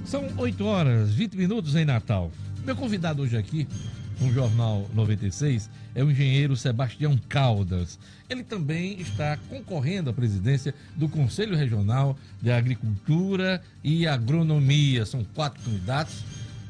São 8 horas, 20 minutos em Natal. Meu convidado hoje aqui, no Jornal 96, é o engenheiro Sebastião Caldas. Ele também está concorrendo à presidência do Conselho Regional de Agricultura e Agronomia. São 4 candidatos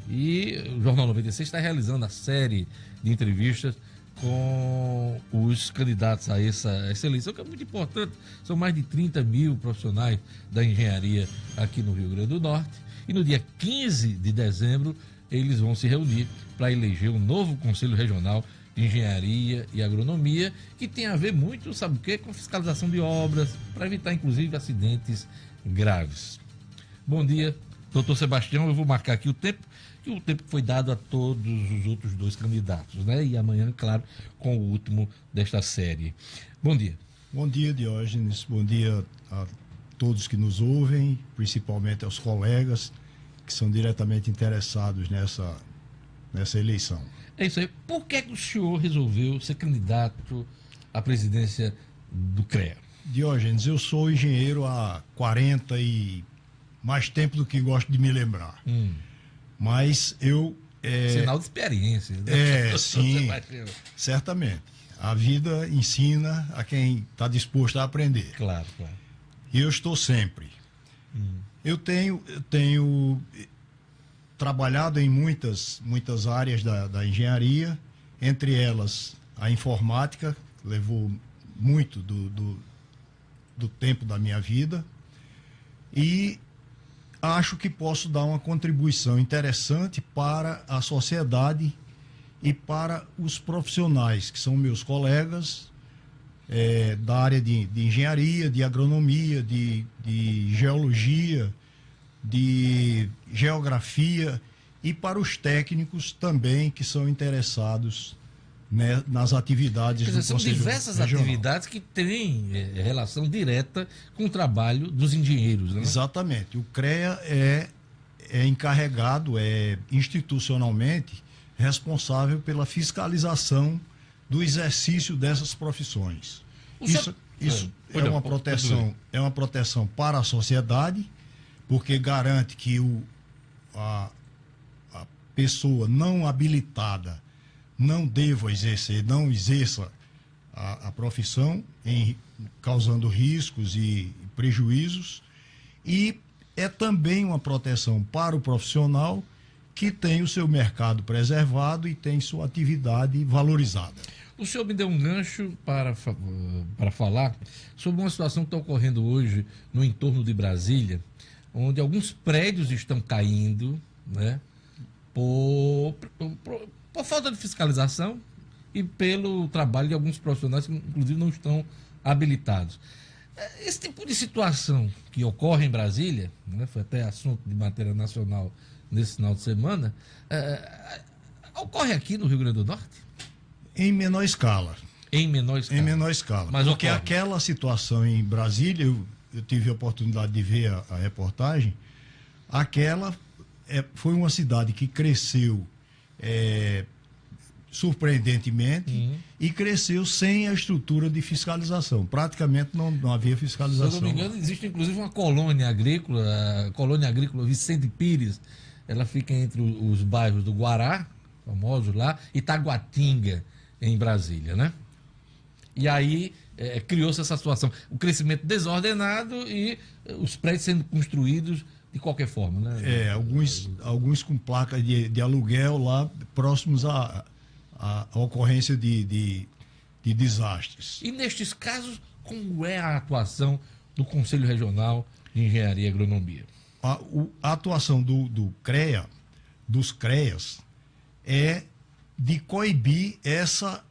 e o Jornal 96 está realizando a série de entrevistas com os candidatos a essa eleição, que é muito importante. São mais de 30 mil profissionais da engenharia aqui no Rio Grande do Norte. E no dia 15 de dezembro, eles vão se reunir para eleger um novo Conselho Regional de Engenharia e Agronomia, que tem a ver muito, sabe o quê? Com fiscalização de obras, para evitar, inclusive, acidentes graves. Bom dia, doutor Sebastião. Eu vou marcar aqui o tempo que foi dado a todos os outros 2 candidatos, né? E amanhã, claro, com o último desta série. Bom dia. Bom dia, Diógenes. Bom dia a todos que nos ouvem, principalmente aos colegas que são diretamente interessados nessa eleição. É isso aí. Por que o senhor resolveu ser candidato à presidência do CREA? Diógenes, eu sou engenheiro há 40 e mais tempo do que gosto de me lembrar. Mas eu... Sinal de experiência. Né? Sim, certamente. A vida ensina a quem está disposto a aprender. Claro, claro. E eu estou sempre. Eu tenho trabalhado em muitas áreas da engenharia, entre elas a informática, levou muito do tempo da minha vida, e acho que posso dar uma contribuição interessante para a sociedade e para os profissionais, que são meus colegas, da área de engenharia, de agronomia, de geologia, de geografia, e para os técnicos também que são interessados, né, nas atividades do Conselho Regional. São diversas atividades que têm relação direta com o trabalho dos engenheiros, né? Exatamente. O CREA é encarregado, institucionalmente responsável pela fiscalização do exercício dessas profissões. Isso é uma proteção para a sociedade, porque garante que a pessoa não habilitada não exerça a profissão, causando riscos e prejuízos, e é também uma proteção para o profissional que tem o seu mercado preservado e tem sua atividade valorizada. O senhor me deu um gancho para falar sobre uma situação que está ocorrendo hoje no entorno de Brasília, onde alguns prédios estão caindo, né, por falta de fiscalização e pelo trabalho de alguns profissionais que, inclusive, não estão habilitados. Esse tipo de situação que ocorre em Brasília, né, foi até assunto de matéria nacional nesse final de semana, ocorre aqui no Rio Grande do Norte? Em menor escala. Em menor escala. Em menor escala. Mas porque ocorre. Aquela situação em Brasília, eu tive a oportunidade de ver a reportagem, aquela foi uma cidade que cresceu surpreendentemente e cresceu sem a estrutura de fiscalização. Praticamente não havia fiscalização. Se eu não me engano, existe inclusive uma colônia agrícola, a colônia agrícola Vicente Pires. Ela fica entre os bairros do Guará, famosos lá, e Taguatinga, em Brasília, né? E aí criou-se essa situação, o crescimento desordenado e os prédios sendo construídos de qualquer forma, né? Alguns com placas de aluguel lá próximos à ocorrência de desastres. E nestes casos, como é a atuação do Conselho Regional de Engenharia e Agronomia? A atuação do CREA, dos CREAs, é de coibir essa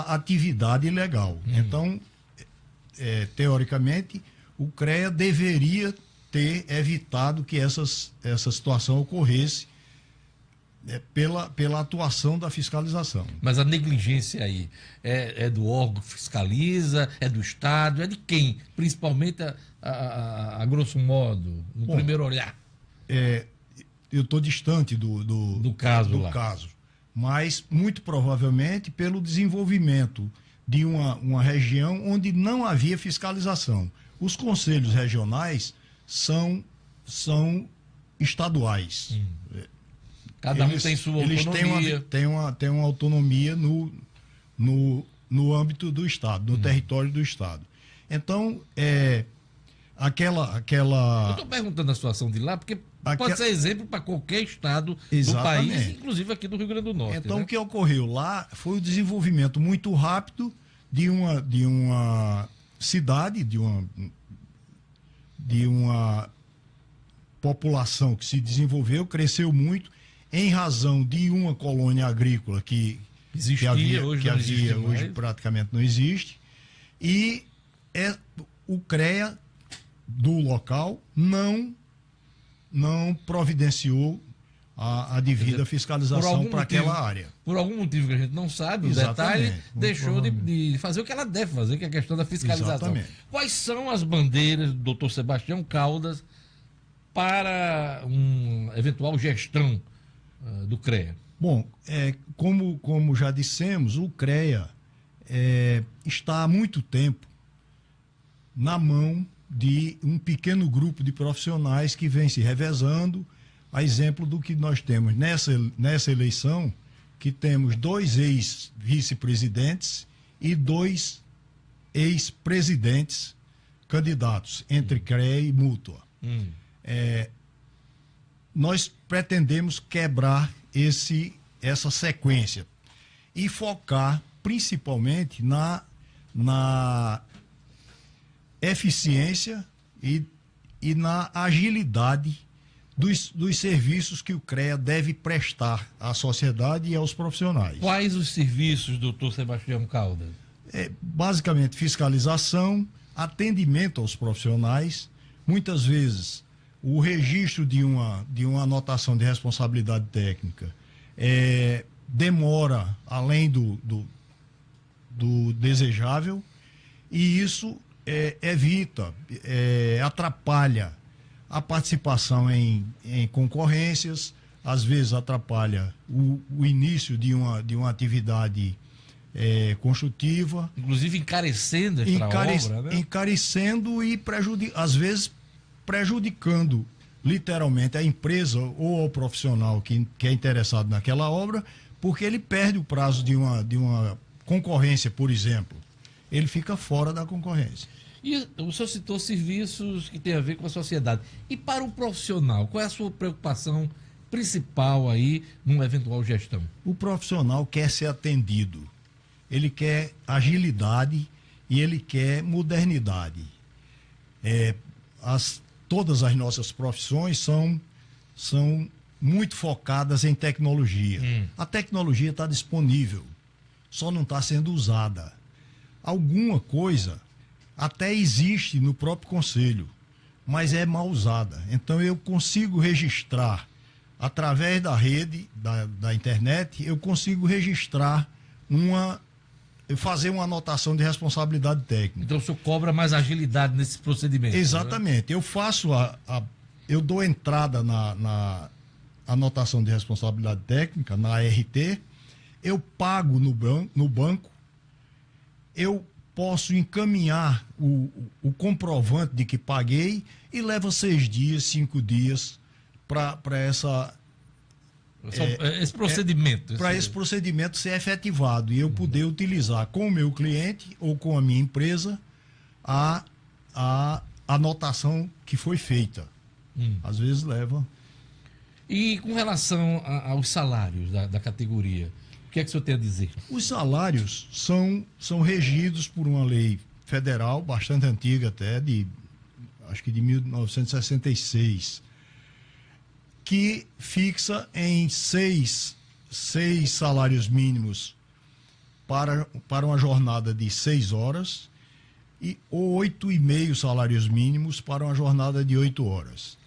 atividade ilegal. Então, teoricamente, o CREA deveria ter evitado que essa situação ocorresse pela atuação da fiscalização. Mas a negligência aí é do órgão que fiscaliza, é do Estado, é de quem? Principalmente, a grosso modo, no primeiro olhar. Eu estou distante do caso, mas muito provavelmente pelo desenvolvimento de uma região onde não havia fiscalização. Os conselhos regionais são estaduais. Cada um tem sua autonomia. Têm uma autonomia no âmbito do Estado, no território do Estado. Então, aquela... Eu estou perguntando a situação de lá, porque pode ser exemplo para qualquer estado do país, inclusive aqui do Rio Grande do Norte. Então, né? o que ocorreu lá foi o desenvolvimento muito rápido de uma cidade, de uma população que se desenvolveu, cresceu muito, em razão de uma colônia agrícola que hoje praticamente não existe, e o CREA do local não providenciou a devida fiscalização para aquela área. Por algum motivo que a gente não sabe, o detalhe, deixou de fazer o que ela deve fazer, que é a questão da fiscalização. Exatamente. Quais são as bandeiras do doutor Sebastião Caldas para uma eventual gestão do CREA? Bom, como já dissemos, o CREA está há muito tempo na mão de um pequeno grupo de profissionais que vem se revezando, a exemplo do que nós temos nessa eleição, que temos 2 ex-vice-presidentes e 2 ex-presidentes candidatos, entre CREA e Mútua. Nós pretendemos quebrar essa sequência e focar principalmente na eficiência e na agilidade dos serviços que o CREA deve prestar à sociedade e aos profissionais. Quais os serviços, doutor Sebastião Caldas? Basicamente, fiscalização, atendimento aos profissionais, muitas vezes o registro de uma anotação de responsabilidade técnica demora além do desejável, e isso atrapalha a participação em concorrências, às vezes atrapalha o início de uma atividade construtiva. Inclusive encarecendo esta obra, né? Encarecendo e às vezes prejudicando literalmente a empresa ou ao profissional que é interessado naquela obra, porque ele perde o prazo de uma concorrência, por exemplo. Ele fica fora da concorrência. E o senhor citou serviços que têm a ver com a sociedade. E para o profissional, qual é a sua preocupação principal aí numa eventual gestão? O profissional quer ser atendido. Ele quer agilidade e ele quer modernidade. Todas as nossas profissões são muito focadas em tecnologia. A tecnologia está disponível, só não está sendo usada. Alguma coisa até existe no próprio conselho, mas é mal usada. Então eu consigo registrar, através da rede, da internet, eu consigo registrar fazer uma anotação de responsabilidade técnica. Então o senhor cobra mais agilidade nesse procedimento? Exatamente. Né? Eu dou entrada na anotação de responsabilidade técnica, na ART, eu pago no banco, eu posso encaminhar o comprovante de que paguei e leva 6 dias, 5 dias para esse procedimento. Para esse procedimento ser efetivado e eu poder utilizar com o meu cliente ou com a minha empresa a anotação que foi feita. Às vezes leva. E com relação aos salários da categoria, o que é que o senhor tem a dizer? Os salários são regidos por uma lei federal, bastante antiga até, acho que de 1966, que fixa em 6 salários mínimos para uma jornada de 6 horas e 8,5 salários mínimos para uma jornada de 8 horas.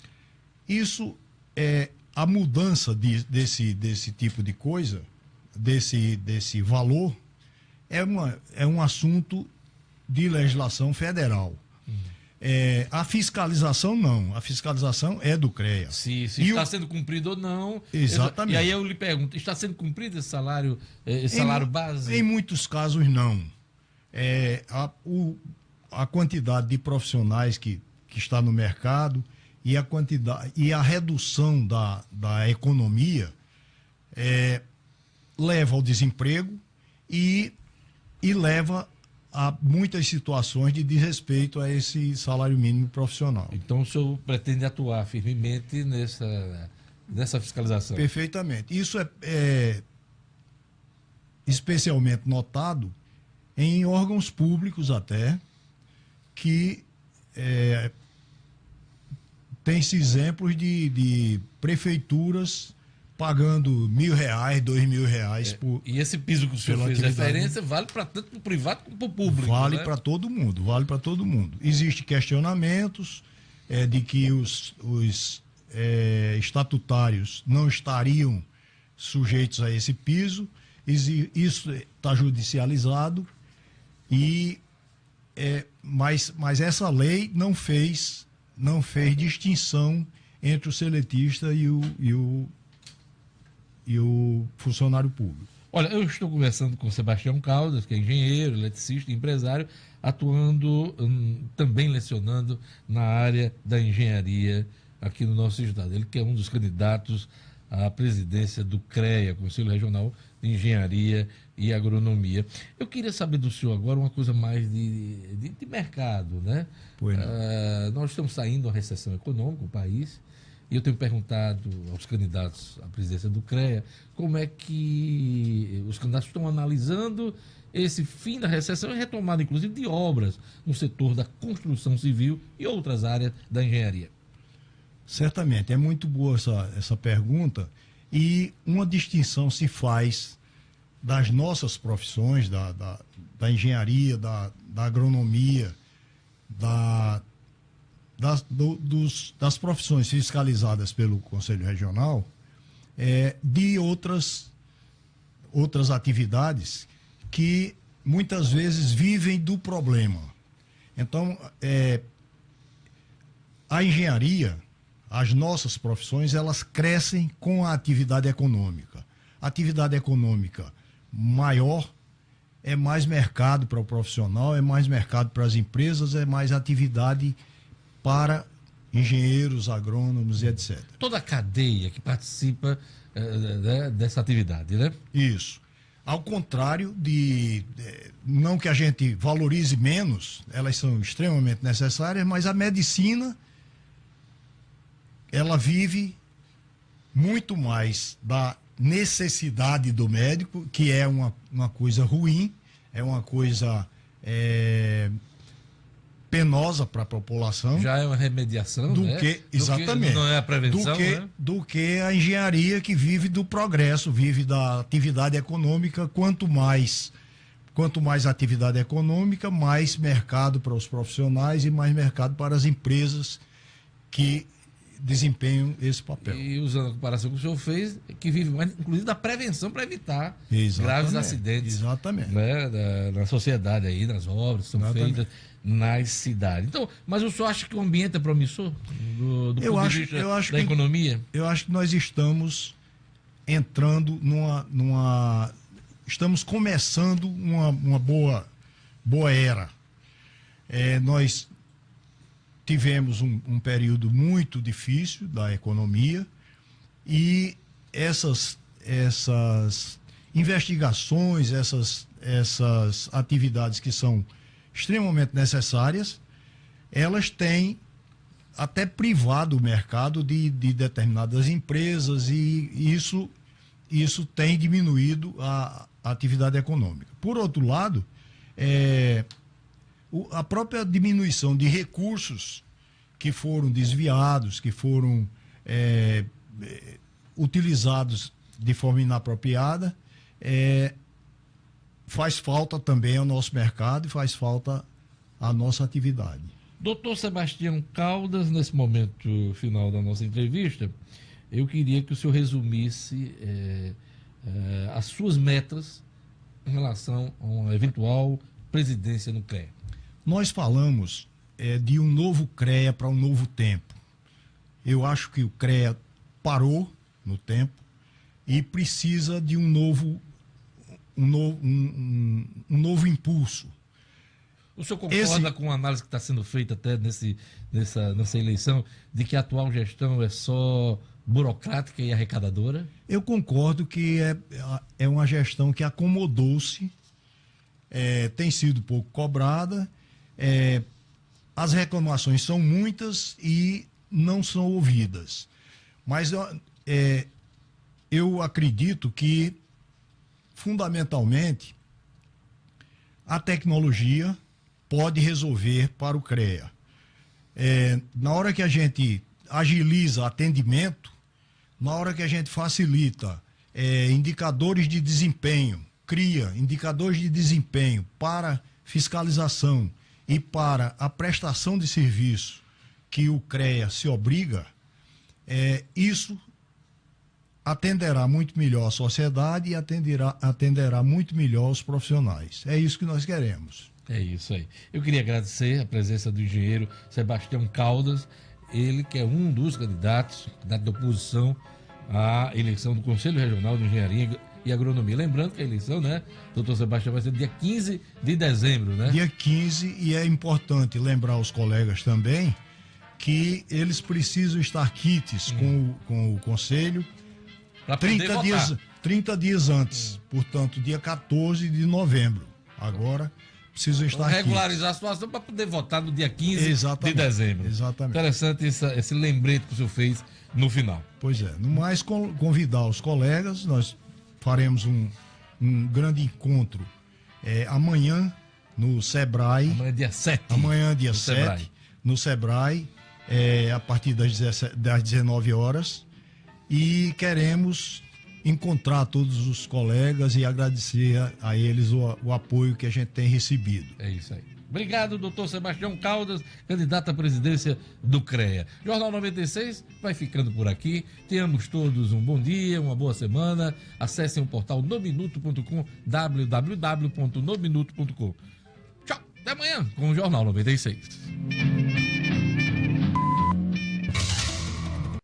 Isso a mudança desse tipo de coisa, desse valor, é um assunto de legislação federal. A fiscalização não, a fiscalização é do CREA. Se está sendo cumprido ou não. Exatamente. E aí eu lhe pergunto, está sendo cumprido esse salário base? Em muitos casos não. A quantidade de profissionais que que está no mercado e a quantidade e a redução da economia leva ao desemprego e leva a muitas situações de desrespeito a esse salário mínimo profissional. Então o senhor pretende atuar firmemente nessa fiscalização? Perfeitamente. Isso é especialmente notado em órgãos públicos até, que tem-se exemplos de prefeituras pagando R$ 1.000, R$ 2.000 por. E esse piso que o senhor fez referência vale para tanto para o privado como para o público. Vale, né? Para todo mundo, vale para todo mundo. Existem questionamentos de que os estatutários não estariam sujeitos a esse piso. Isso está judicializado, mas essa lei não fez distinção entre o seletista e o funcionário público. Olha, eu estou conversando com Sebastião Caldas, que é engenheiro, eletricista, empresário, atuando, também lecionando na área da engenharia aqui no nosso estado. Ele que é um dos candidatos à presidência do CREA, Conselho Regional de Engenharia e Agronomia. Eu queria saber do senhor agora uma coisa mais de mercado, né? Nós estamos saindo de uma recessão econômica, o país, e eu tenho perguntado aos candidatos à presidência do CREA como é que os candidatos estão analisando esse fim da recessão e retomada, inclusive, de obras no setor da construção civil e outras áreas da engenharia. Certamente, é muito boa essa pergunta, e uma distinção se faz das nossas profissões, da engenharia, da agronomia, das profissões fiscalizadas pelo Conselho Regional, de outras atividades que muitas vezes vivem do problema. Então, a engenharia, as nossas profissões, elas crescem com a atividade econômica. A atividade econômica maior é mais mercado para o profissional, é mais mercado para as empresas, é mais atividade para engenheiros, agrônomos e etc. Toda a cadeia que participa dessa atividade, né? Isso. Ao contrário não que a gente valorize menos, elas são extremamente necessárias, mas a medicina, ela vive muito mais da necessidade do médico, que é uma coisa ruim, é uma coisa penosa para a população. Já é uma remediação, exatamente. Não é a prevenção, do que a engenharia, que vive do progresso, vive da atividade econômica. Quanto mais atividade econômica, mais mercado para os profissionais e mais mercado para as empresas que desempenham esse papel. E usando a comparação que o senhor fez, que vive mais, inclusive, da prevenção para evitar graves acidentes. Exatamente. Né, na sociedade aí, nas obras que são feitas nas cidades. Então, mas o senhor acha que o ambiente é promissor do ponto de vista da economia? Eu acho que nós estamos entrando estamos começando uma boa era. Nós tivemos um período muito difícil da economia, e essas investigações, essas atividades que são extremamente necessárias, elas têm até privado o mercado de determinadas empresas, e isso tem diminuído a atividade econômica. Por outro lado, a própria diminuição de recursos que foram desviados, que foram utilizados de forma inapropriada, faz falta também ao nosso mercado e faz falta à nossa atividade. Doutor Sebastião Caldas, nesse momento final da nossa entrevista, eu queria que o senhor resumisse as suas metas em relação a uma eventual presidência no CREA. Nós falamos de um novo CREA para um novo tempo. Eu acho que o CREA parou no tempo e precisa de um novo impulso. O senhor concorda com a análise que está sendo feita até nessa eleição, de que a atual gestão é só burocrática e arrecadadora? Eu concordo que é uma gestão que acomodou-se, tem sido pouco cobrada, as reclamações são muitas e não são ouvidas. Mas eu acredito que, fundamentalmente, a tecnologia pode resolver para o CREA. Na hora que a gente agiliza atendimento, na hora que a gente facilita indicadores de desempenho, cria indicadores de desempenho para fiscalização e para a prestação de serviço que o CREA se obriga, isso atenderá muito melhor a sociedade e atenderá muito melhor os profissionais. É isso que nós queremos. É isso aí. Eu queria agradecer a presença do engenheiro Sebastião Caldas, ele que é um dos candidatos da oposição à eleição do Conselho Regional de Engenharia e Agronomia. Lembrando que a eleição, né, doutor Sebastião, vai ser dia 15 de dezembro, né? Dia 15, e é importante lembrar os colegas também que eles precisam estar quites com o Conselho 30 dias antes, portanto, dia 14 de novembro. Agora, precisam estar regularizar a situação para poder votar no dia 15 de dezembro. Exatamente. Interessante esse lembrete que o senhor fez no final. Pois é. No mais, convidar os colegas, nós faremos um grande encontro amanhã no Sebrae. Amanhã, dia 7. Amanhã, dia 7, no Sebrae, a partir das 19 horas. E queremos encontrar todos os colegas e agradecer a eles o apoio que a gente tem recebido. É isso aí. Obrigado, doutor Sebastião Caldas, candidato à presidência do CREA. Jornal 96 vai ficando por aqui. Tenhamos todos um bom dia, uma boa semana. Acessem o portal nominuto.com, www.nominuto.com. Tchau, até amanhã com o Jornal 96.